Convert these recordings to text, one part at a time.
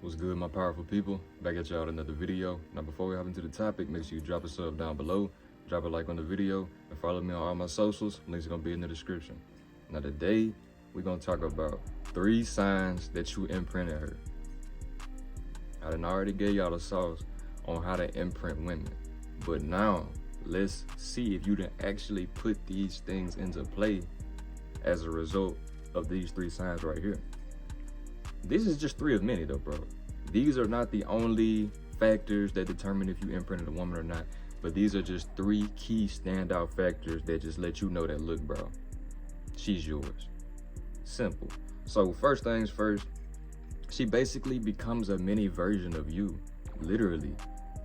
What's good, my powerful people? Back at y'all with another video. Now, before we hop into the topic, make sure you drop a sub down below, drop a like on the video, and follow me on all my socials. Links are gonna be in the description. Now, today we're gonna talk about 3 signs that you imprinted her. I done already gave y'all the sauce on how to imprint women, but now let's see if you done actually put these things into play as a result of these 3 signs right here. This is just 3 of many though, bro. These are not the only factors that determine if you imprinted a woman or not, but these are just 3 key standout factors that just let you know that, look, bro, she's yours. Simple. So first things first, she basically becomes a mini version of you, literally.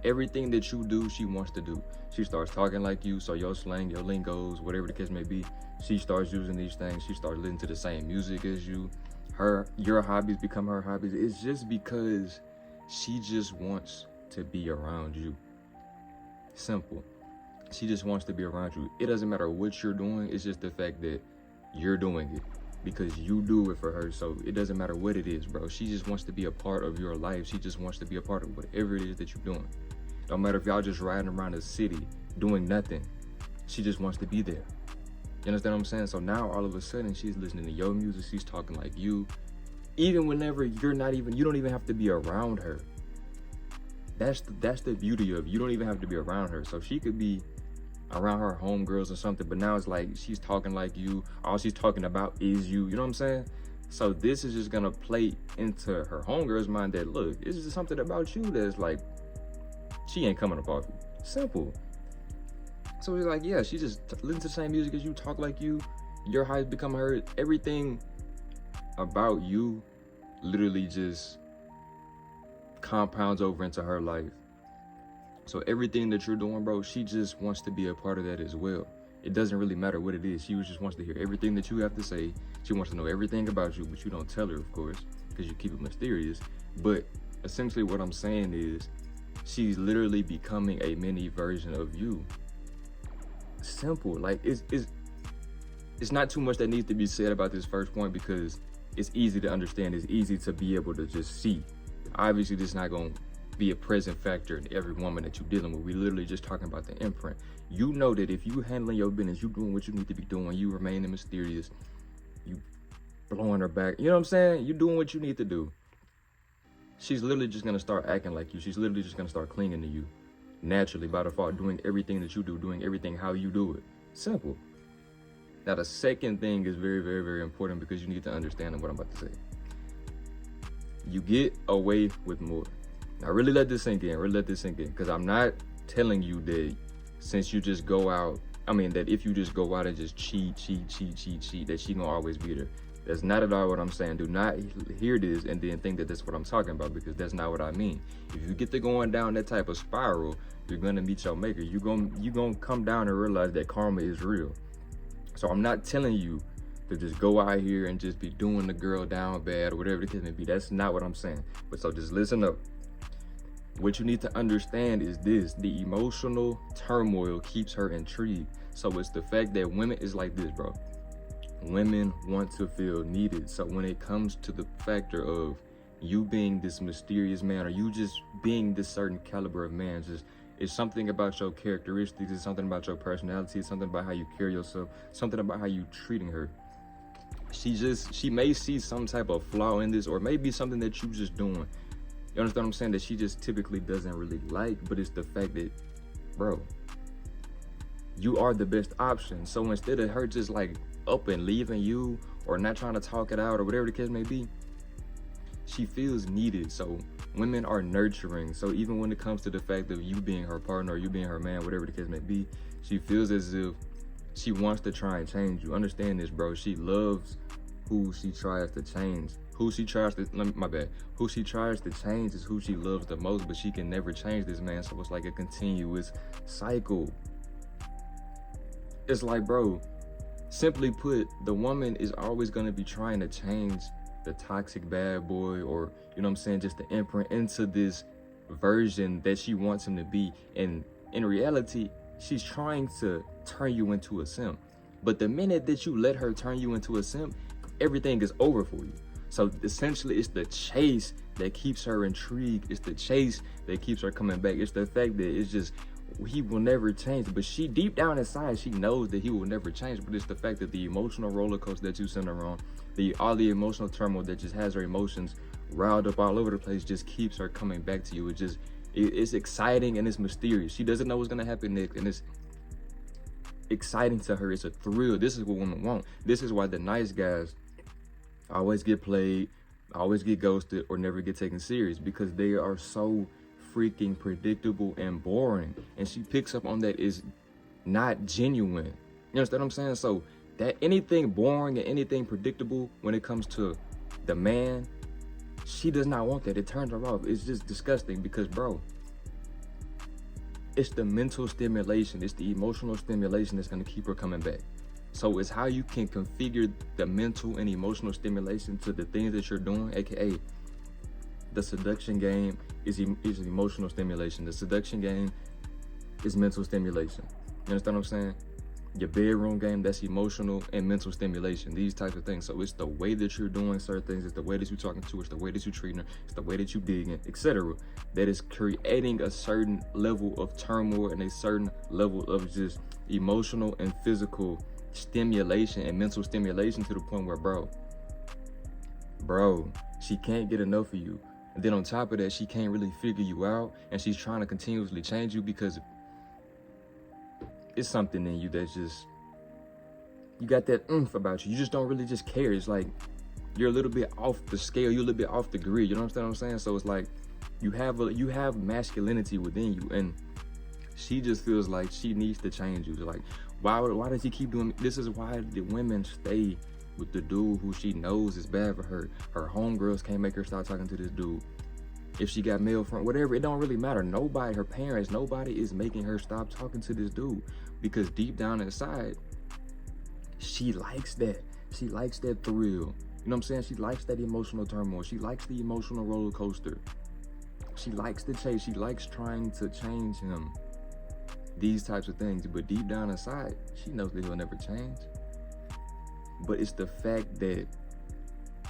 Everything that you do, she wants to do. She starts talking like you, so your slang, your lingos, whatever the case may be, she starts using these things. She starts listening to the same music as you. Your hobbies become her hobbies. It's just because she just wants to be around you. Simple. She just wants to be around you. It doesn't matter what you're doing. It's just the fact that you're doing it because you do it for her. So it doesn't matter what it is, bro. She just wants to be a part of your life. She just wants to be a part of whatever it is that you're doing. Don't matter if y'all just riding around the city doing nothing. She just wants to be there. You understand what I'm saying? So now all of a sudden she's listening to your music, she's talking like you. Even whenever you don't even have to be around her. That's the beauty of it. You don't even have to be around her. So she could be around her homegirls or something, but now it's like she's talking like you. All she's talking about is you. You know what I'm saying? So this is just gonna play into her homegirl's mind that, look, this is something about you that's like, she ain't coming up off you. Simple. So it's like, yeah, she just listens to the same music as you, talk like you, your highs become hers. Everything about you literally just compounds over into her life. So everything that you're doing, bro, she just wants to be a part of that as well. It doesn't really matter what it is. She just wants to hear everything that you have to say. She wants to know everything about you, but you don't tell her, of course, because you keep it mysterious. But essentially what I'm saying is she's literally becoming a mini version of you. Simple. Like it's not too much that needs to be said about this first point because it's easy to understand. It's easy to be able to just see. Obviously, this is not going to be a present factor in every woman that you're dealing with. We're literally just talking about the imprint. You know that if you handling your business, you doing what you need to be doing, you remaining mysterious, you blowing her back, you know what I'm saying? You doing what you need to do. She's literally just going to start acting like you. She's literally just going to start clinging to you. Naturally, by default, doing everything that you do, doing everything how you do it. Simple. Now, the second thing is very, very, very important because you need to understand what I'm about to say. You get away with more. Now, really let this sink in. Really let this sink in. Because I'm not telling you that since you just go out, that if you just go out and just cheat, that she gonna always be there. That's not at all what I'm saying. Do not hear this and then think that that's what I'm talking about because that's not what I mean. If you get to going down that type of spiral, you're gonna meet your maker. You're gonna come down and realize that karma is real. So I'm not telling you to just go out here and just be doing the girl down bad or whatever the case may be. That's not what I'm saying. But so just listen up. What you need to understand is this: the emotional turmoil keeps her intrigued. So it's the fact that women is like this, bro. Women want to feel needed. So when it comes to the factor of you being this mysterious man or you just being this certain caliber of man, it's something about your characteristics, it's something about your personality, it's something about how you carry yourself, something about how you treating her. She may see some type of flaw in this, or maybe something that you just doing. You understand what I'm saying? That she just typically doesn't really like, but it's the fact that, bro, you are the best option. So instead of her just like up and leaving you or not trying to talk it out or whatever the case may be, she feels needed. So women are nurturing. So even when it comes to the fact of you being her partner or you being her man, whatever the case may be, she feels as if she wants to try and change you. Understand this, bro. She loves who she tries to change. Who she tries to change is who she loves the most, but she can never change this man. So it's like a continuous cycle. It's like, bro, simply put, the woman is always going to be trying to change the toxic bad boy, or, you know what I'm saying, just the imprint into this version that she wants him to be. And in reality, she's trying to turn you into a simp. But the minute that you let her turn you into a simp, everything is over for you. So essentially, it's the chase that keeps her intrigued. It's the chase that keeps her coming back. It's the fact that it's just, he will never change. But she, deep down inside, she knows that he will never change. But it's the fact that the emotional roller coaster that you send her on, all the emotional turmoil that just has her emotions riled up all over the place, just keeps her coming back to you. It's exciting and it's mysterious. She doesn't know what's gonna happen next, and it's exciting to her. It's a thrill. This is what women want. This is why the nice guys always get played, always get ghosted, or never get taken serious, because they are so freaking predictable and boring. And she picks up on that is not genuine. You understand what I'm saying? So that anything boring and anything predictable when it comes to the man, she does not want that. It turns her off. It's just disgusting because, bro, it's the mental stimulation, it's the emotional stimulation that's gonna keep her coming back. So it's how you can configure the mental and emotional stimulation to the things that you're doing, aka the seduction game is emotional stimulation. The seduction game is mental stimulation. You understand what I'm saying? Your bedroom game, that's emotional and mental stimulation, these types of things. So it's the way that you're doing certain things, it's the way that you're talking to her, it's the way that you're treating her, it's the way that you digging, etc., that is creating a certain level of turmoil and a certain level of just emotional and physical stimulation and mental stimulation, to the point where, bro, she can't get enough of you. And then on top of that, she can't really figure you out, and she's trying to continuously change you because it's something in you that's just, you got that oomph about you. You just don't really just care. It's like you're a little bit off the scale, you're a little bit off the grid. You know what I'm saying? So it's like you have masculinity within you, and she just feels like she needs to change you. Like, why does he keep doing? This is why the women stay with the dude who she knows is bad for her. Her homegirls can't make her stop talking to this dude. If she got male friend, whatever, it don't really matter. Nobody, her parents, nobody is making her stop talking to this dude, because deep down inside, she likes that. She likes that thrill. You know what I'm saying? She likes that emotional turmoil. She likes the emotional roller coaster. She likes the chase. She likes trying to change him. These types of things. But deep down inside, she knows that he'll never change. But it's the fact that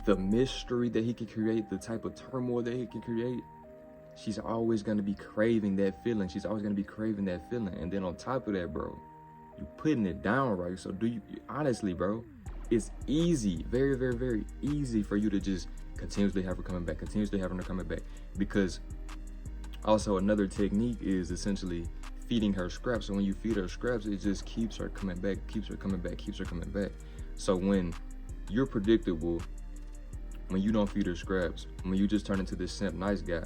the mystery that he can create, the type of turmoil that he can create, she's always going to be craving that feeling. She's always going to be craving that feeling. And then on top of that, bro, you putting it down right. So honestly, bro, it's easy, very, very, very easy for you to just continuously have her coming back, continuously having her coming back. Because also another technique is essentially feeding her scraps. So when you feed her scraps, it just keeps her coming back, keeps her coming back, keeps her coming back. So when you're predictable, when you don't feed her scraps, when you just turn into this simp nice guy,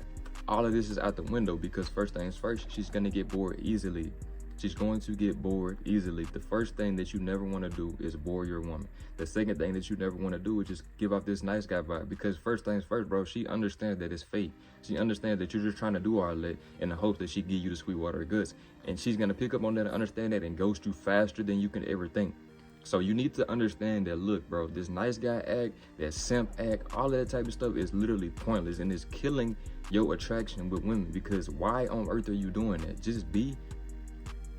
all of this is out the window, because first things first, she's gonna get bored easily. She's going to get bored easily. The first thing that you never want to do is bore your woman. The second thing that you never want to do is just give off this nice guy vibe, because first things first, bro, she understands that it's fake. She understands that you're just trying to do all that in the hopes that she give you the sweet water of goods. And she's gonna pick up on that and understand that and ghost you faster than you can ever think. So you need to understand that, look, bro, this nice guy act, that simp act, all of that type of stuff is literally pointless, and it's killing your attraction with women. Because why on earth are you doing that? Just be,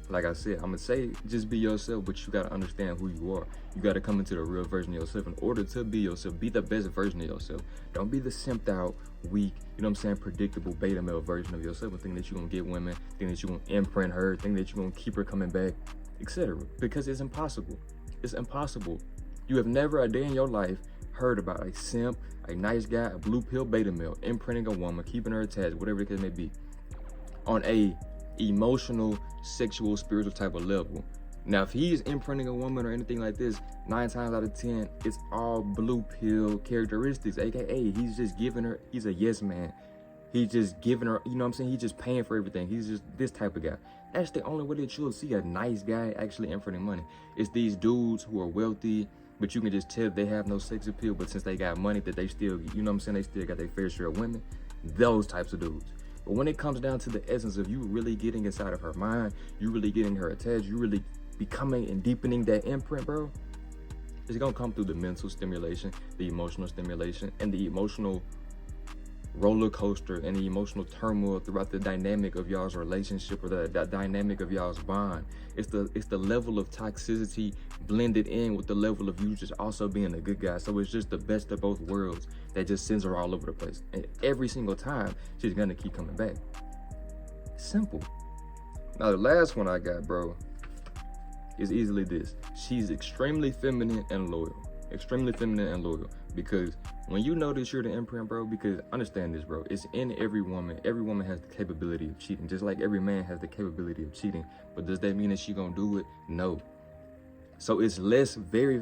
like I said, I'm gonna say, just be yourself, but you gotta understand who you are. You gotta come into the real version of yourself. In order to be yourself, be the best version of yourself. Don't be the simped out, weak, you know what I'm saying, predictable beta male version of yourself, and think that you're gonna get women, think that you're gonna imprint her, think that you're gonna keep her coming back, etc. Because it's impossible. It's impossible. You have never a day in your life heard about a simp, a nice guy, a blue pill beta male imprinting a woman, keeping her attached, whatever the case may be, on a emotional, sexual, spiritual type of level. Now, if he's imprinting a woman or anything like this, 9 times out of 10, it's all blue pill characteristics, aka he's just giving her, he's a yes man. He's just giving her, you know what I'm saying? He's just paying for everything. He's just this type of guy. That's the only way that you'll see a nice guy actually imprinting money. It's these dudes who are wealthy, but you can just tell they have no sex appeal, but since they got money, that they still, you know what I'm saying, they still got their fair share of women. Those types of dudes. But when it comes down to the essence of you really getting inside of her mind, you really getting her attached, you really becoming and deepening that imprint, bro, it's gonna come through the mental stimulation, the emotional stimulation, and the emotional roller coaster and the emotional turmoil throughout the dynamic of y'all's relationship or that dynamic of y'all's bond. It's the level of toxicity blended in with the level of you just also being a good guy. So it's just the best of both worlds that just sends her all over the place. And every single time, she's gonna keep coming back. Simple. Now the last one I got, bro, is easily this. She's extremely feminine and loyal. Extremely feminine and loyal. Because when you notice you're the imprint, bro, because understand this, bro, it's in every woman. Every woman has the capability of cheating, just like every man has the capability of cheating. But does that mean that she gonna do it? No. So it's very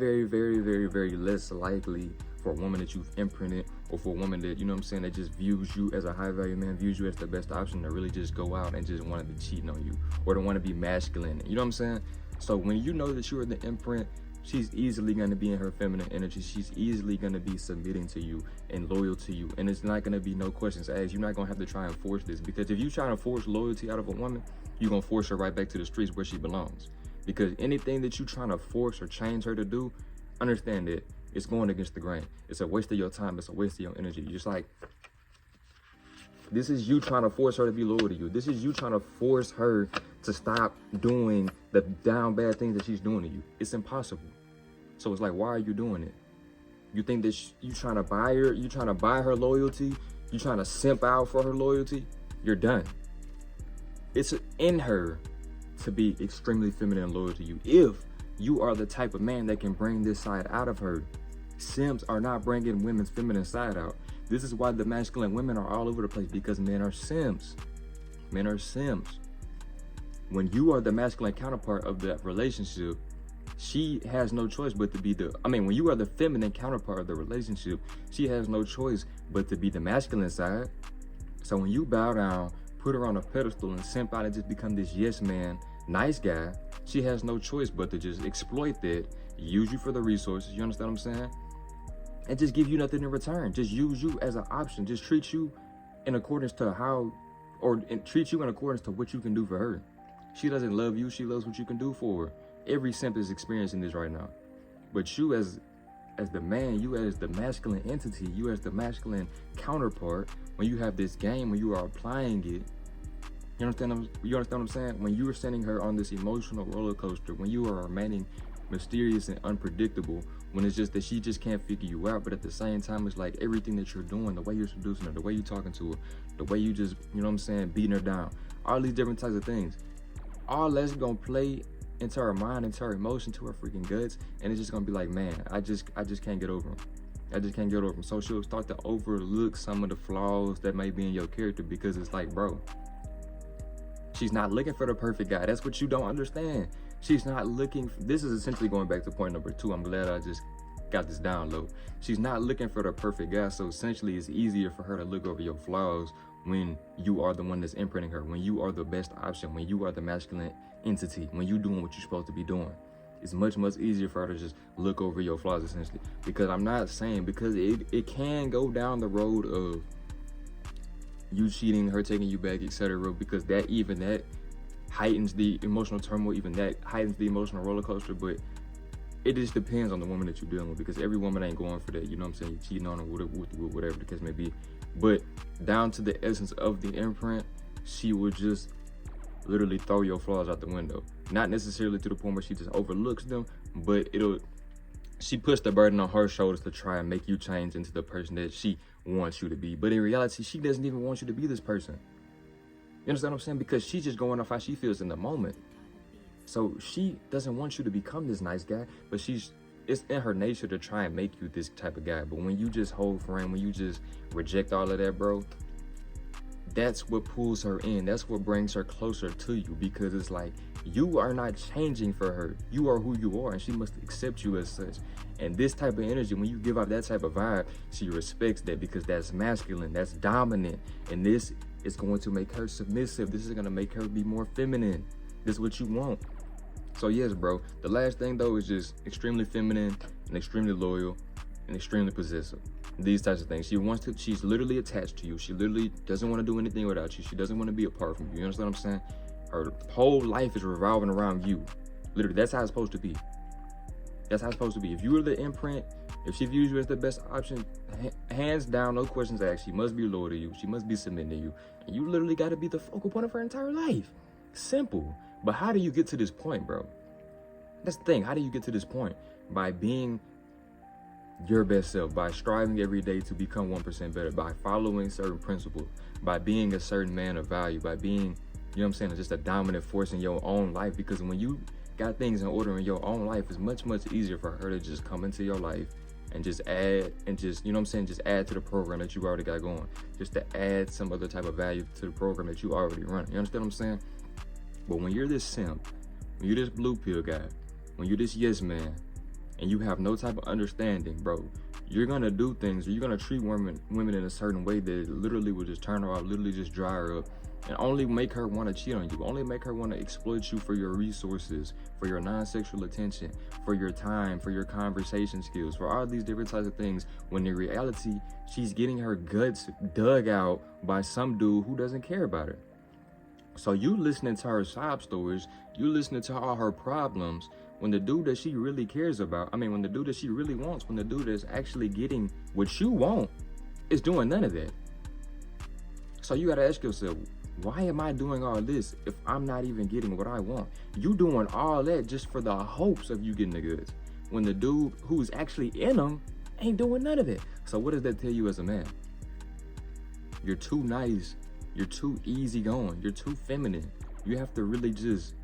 less likely for a woman that you've imprinted, or for a woman that, you know what I'm saying, that just views you as a high value man, views you as the best option, to really just go out and just want to be cheating on you, or to want to be masculine. You know what I'm saying? So when you know that you're the imprint, she's easily going to be in her feminine energy. She's easily going to be submitting to you and loyal to you. And it's not going to be no questions asked. You're not going to have to try and force this, because if you try to force loyalty out of a woman, you're going to force her right back to the streets where she belongs. Because anything that you're trying to force or change her to do, understand that it's going against the grain. It's a waste of your time. It's a waste of your energy. You're just like, this is you trying to force her to be loyal to you. This is you trying to force her to stop doing the down bad things that she's doing to you. It's impossible. So it's like, why are you doing it? You think that you trying to buy her? You trying to buy her loyalty? You trying to simp out for her loyalty? You're done. It's in her to be extremely feminine and loyal to you. If you are the type of man that can bring this side out of her. Simps are not bringing women's feminine side out. This is why the masculine women are all over the place, because men are simps. Men are simps. When you are the masculine counterpart of that relationship, she has no choice but to be when you are the feminine counterpart of the relationship, she has no choice but to be the masculine side. So when you bow down, put her on a pedestal and simp out and just become this yes man, nice guy, she has no choice but to just exploit that, use you for the resources, you understand what I'm saying? And just give you nothing in return. Just use you as an option. Just treat you in accordance to treat you in accordance to what you can do for her. She doesn't love you, she loves what you can do for her. Every simp is experiencing this right now. But you as the man, you as the masculine entity, you as the masculine counterpart, when you have this game, when you are applying it, you understand what I'm saying? When you are sending her on this emotional roller coaster, when you are remaining mysterious and unpredictable, when it's just that she just can't figure you out, but at the same time, it's like everything that you're doing, the way you're seducing her, the way you're talking to her, the way you just, you know what I'm saying, beating her down, all these different types of things, all that's gonna play into her mind, into her emotion, to her freaking guts, and it's just gonna be like, man, I just can't get over him. I just can't get over him. So she'll start to overlook some of the flaws that may be in your character, because it's like, bro, she's not looking for the perfect guy. That's what you don't understand. She's not looking, this is essentially going back to point number 2. I'm glad I just got this down low. She's not looking for the perfect guy. So essentially it's easier for her to look over your flaws when you are the one that's imprinting her, when you are the best option, when you are the masculine entity, when you're doing what you're supposed to be doing. It's much easier for her to just look over your flaws, essentially. Because I'm not saying, because it can go down the road of you cheating, her taking you back, etc., because that heightens the emotional turmoil, even that heightens the emotional roller coaster. But it just depends on the woman that you're dealing with, because every woman ain't going for that, you know what I'm saying? You're cheating on her, whatever the case may be. But down to the essence of the imprint, she will just literally throw your flaws out the window. Not necessarily to the point where she just overlooks them, but she puts the burden on her shoulders to try and make you change into the person that she wants you to be. But in reality, she doesn't even want you to be this person. You understand what I'm saying? Because she's just going off how she feels in the moment. So she doesn't want you to become this nice guy, but it's in her nature to try and make you this type of guy. But when you just hold firm, when you just reject all of that, bro, that's what pulls her in. That's what brings her closer to you, because it's like, you are not changing for her. You are who you are, and she must accept you as such. And this type of energy, when you give out that type of vibe, she respects that, because that's masculine, that's dominant. And this is going to make her submissive. This is going to make her be more feminine. This is what you want. So yes, bro, the last thing though is just extremely feminine and extremely loyal and extremely possessive. These types of things. She's literally attached to you. She literally doesn't want to do anything without you. She doesn't want to be apart from you. You understand what I'm saying? Her whole life is revolving around you. Literally, that's how it's supposed to be. That's how it's supposed to be. If you are the imprint, if she views you as the best option, hands down, no questions asked, she must be loyal to you. She must be submitting to you. And you literally got to be the focal point of her entire life. Simple. But how do you get to this point, bro? That's the thing. How do you get to this point? By being your best self, by striving every day to become 1% better, by following certain principles, by being a certain man of value, by being, you know what I'm saying, just a dominant force in your own life. Because when you got things in order in your own life, it's much easier for her to just come into your life and just add, and just, you know what I'm saying, just add to the program that you already got going, just to add some other type of value to the program that you already run. You understand what I'm saying? But when you're this simp, when you're this blue pill guy, when you're this yes man, and you have no type of understanding, bro, you're gonna do things, or you're gonna treat women in a certain way that literally will just turn her off, literally just dry her up, and only make her want to cheat on you, only make her want to exploit you for your resources, for your non-sexual attention, for your time, for your conversation skills, for all these different types of things, when in reality, she's getting her guts dug out by some dude who doesn't care about her. So you listening to her sob stories, you listening to all her problems, when the dude that she really cares about, when the dude that she really wants, when the dude that's actually getting what you want is doing none of that. So you gotta ask yourself, why am I doing all this if I'm not even getting what I want? You doing all that just for the hopes of you getting the goods, when the dude who's actually in them ain't doing none of it. So what does that tell you as a man? You're too nice. You're too easygoing. You're too feminine. You have to really just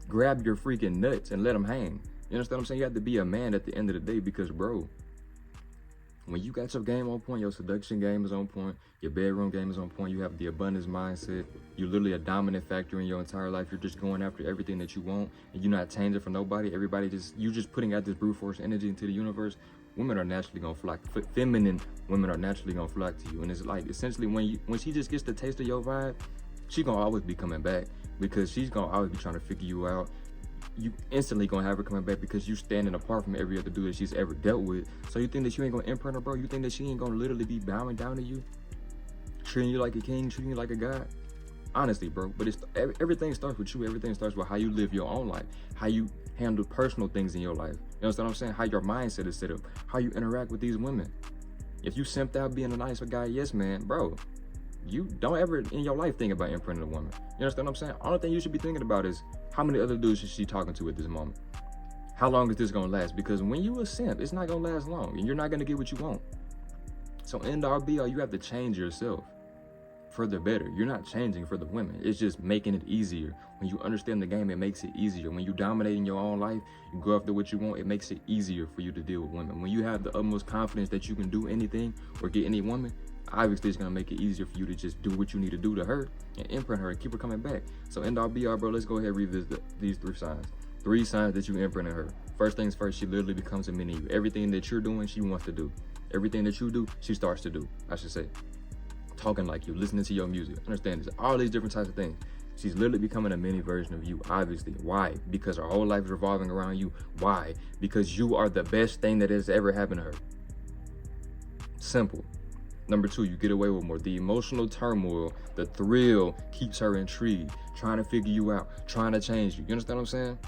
grab your freaking nuts and let them hang. You understand what I'm saying? You have to be a man at the end of the day, because, bro, when you got your game on point, your seduction game is on point, your bedroom game is on point, you have the abundance mindset, you're literally a dominant factor in your entire life, you're just going after everything that you want, and you're not changing for nobody, you just putting out this brute force energy into the universe, women are naturally gonna flock, feminine women are naturally gonna flock to you. And it's like, essentially, when she just gets the taste of your vibe, she gonna always be coming back, because she's gonna always be trying to figure you out. You instantly gonna have her coming back because you standing apart from every other dude that she's ever dealt with. So you think that you ain't gonna imprint her, bro? You think that she ain't gonna literally be bowing down to you, treating you like a king, treating you like a god? Honestly, bro. But everything starts with you. Everything starts with how you live your own life, how you handle personal things in your life. You understand what I'm saying? How your mindset is set up, how you interact with these women. If you simped out being a nice guy, yes man, bro, you don't ever in your life think about imprinting a woman. You understand what I'm saying? Only thing you should be thinking about is, how many other dudes is she talking to at this moment? How long is this gonna last? Because when you a simp, it's not gonna last long, and you're not gonna get what you want. So end all be all, you have to change yourself for the better. You're not changing for the women. It's just making it easier. When you understand the game, it makes it easier. When you dominate in your own life, you go after what you want, it makes it easier for you to deal with women. When you have the utmost confidence that you can do anything or get any woman, obviously it's gonna make it easier for you to just do what you need to do to her and imprint her and keep her coming back. So end all be all, bro, let's go ahead and revisit these 3 signs. 3 signs that you imprinted her. First things first, she literally becomes a mini you. Everything that you're doing, she wants to do. Everything that you do, she starts to do, I should say. Talking like you, listening to your music, understand this, all these different types of things. She's literally becoming a mini version of you, obviously. Why? Because her whole life is revolving around you. Why? Because you are the best thing that has ever happened to her. Simple. Number 2, you get away with more. The emotional turmoil, the thrill keeps her intrigued, trying to figure you out, trying to change you. You understand what I'm saying?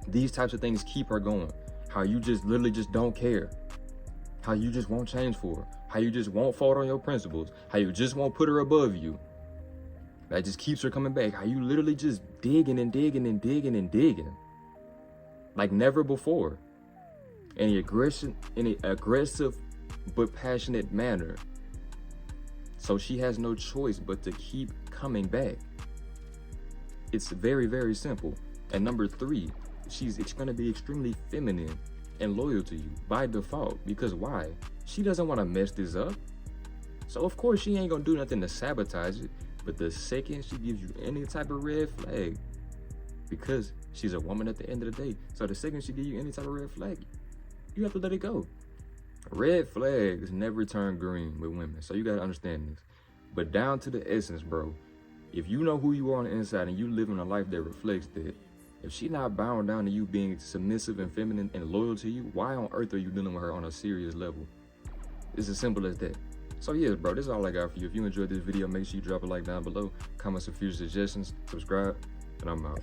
These types of things keep her going. How you just literally just don't care. How you just won't change for her. How you just won't fault on your principles. How you just won't put her above you. That just keeps her coming back. How you literally just digging and digging and digging and digging. Like never before. In an aggressive but passionate manner. So she has no choice but to keep coming back. It's very, very simple. And number 3, it's gonna be extremely feminine and loyal to you by default. Because why? She doesn't want to mess this up. So of course she ain't gonna do nothing to sabotage it. But the second she gives you any type of red flag, because she's a woman at the end of the day, so the second she gives you any type of red flag, you have to let it go. Red flags never turn green with women, so you gotta understand this. But down to the essence, bro, if you know who you are on the inside and you living a life that reflects that, if she not bound down to you being submissive and feminine and loyal to you, why on earth are you dealing with her on a serious level? It's as simple as that. So yeah, bro, this is all I got for you. If you enjoyed this video, make sure you drop a like down below, comment some future suggestions, subscribe, and I'm out.